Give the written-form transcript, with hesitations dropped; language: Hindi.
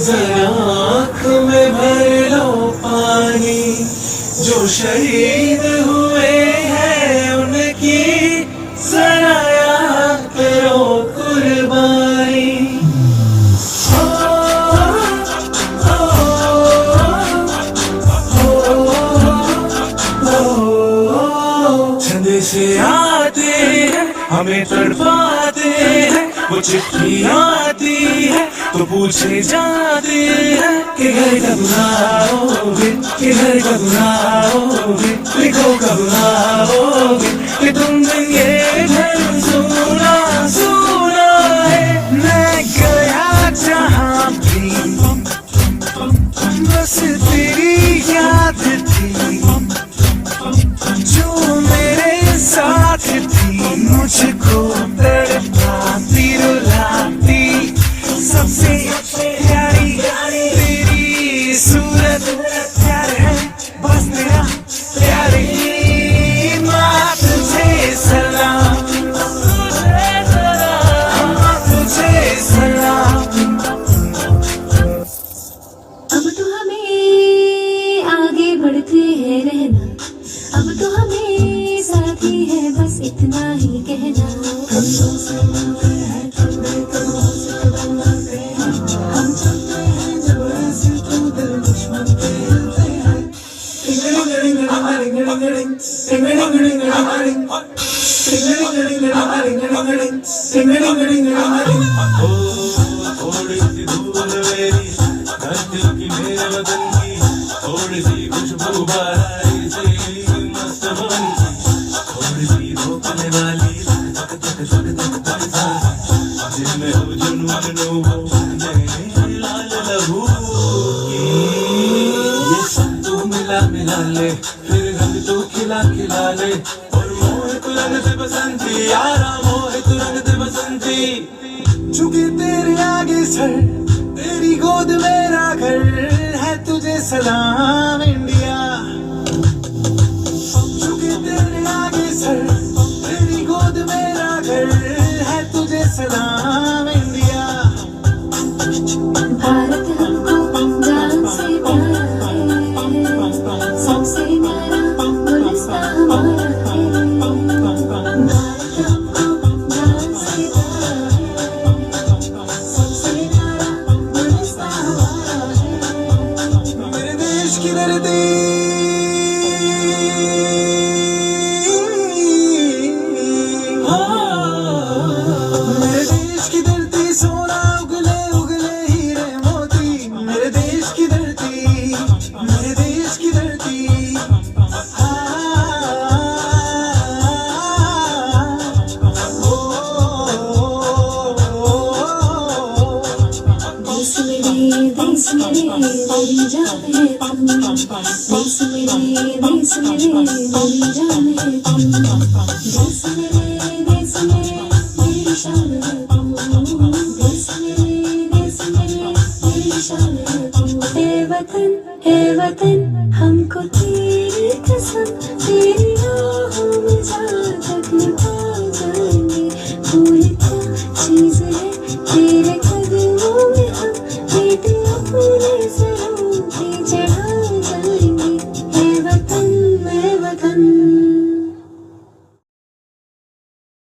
जरा आँख में भर लो पानी, जो शहीद हुए हैं उनकी जरा याद करो कुर्बानी। छंदे से आते हैं हमें तड़पाते हैं, वो चिट्ठी आती है तो पूछे जाते हैं कि घर कब आओगे, कि घर कब आओगे, लिखो कब आओगे, कि तुमने ये घर सुना सुना है। मैं गया जहाँ भी बस तेरी याद थी, जो मेरे साथ थी, मुझको तड़पाती रुलाती, सबसे प्यारी तेरी सूरत प्यार है, बस तेरा प्यार ही। माँ तुझे सलाम, तुझे सलाम। अब तो हमें आगे बढ़ते हैं रहना, अब तो हमें साथी है बस इतना ही कहना। कंधों से मिलते हैं ठंडे कदमों से कदम मिलते हैं, हम चलते हैं जब ऐसे तो दिल दुश्मन पे हिलते हैं। थोड़ी सी धूल मेरी धरती की मेरे वतन की, थोड़ी सी खुशबू बाहरी सी मस्त मन की, थोड़ी सी रोकने वाली तक तक तक तक तक सांस, जिनमें हो जुनून वो लाल लहू की। ये सब तू मिला मिला ले, फिर रंग तू खिला खिला ले, और मोह तू रंग से बसंती यारा, मोह तू रंग से बसंती। चुके तेरे आगे सर, तेरी गोद मेरा घर है, तुझे सलाम इंडिया। चुके तेरे आगे सर, तेरी गोद मेरा घर है, तुझे सलाम इंडिया। भारत हमको जान से प्यारा है, सबसे न्यारा गुलिस्तान हमारा है। भारत हमको जान से प्यारा है, सबसे न्यारा गुलिस्तान हमारा है। मेरे देश की धरती, मेरे देश की धरती, सोना उगले उगले हीरे मोती। मेरे देश की धरती, मेरे देश की धरती। देश मेरे मेरी जान है तुम, देश मेरे मेरी जान है तुम, देश मेरे मेरी शान है तुम, देश मेरे मेरी शान है तुम। ए वतन हमको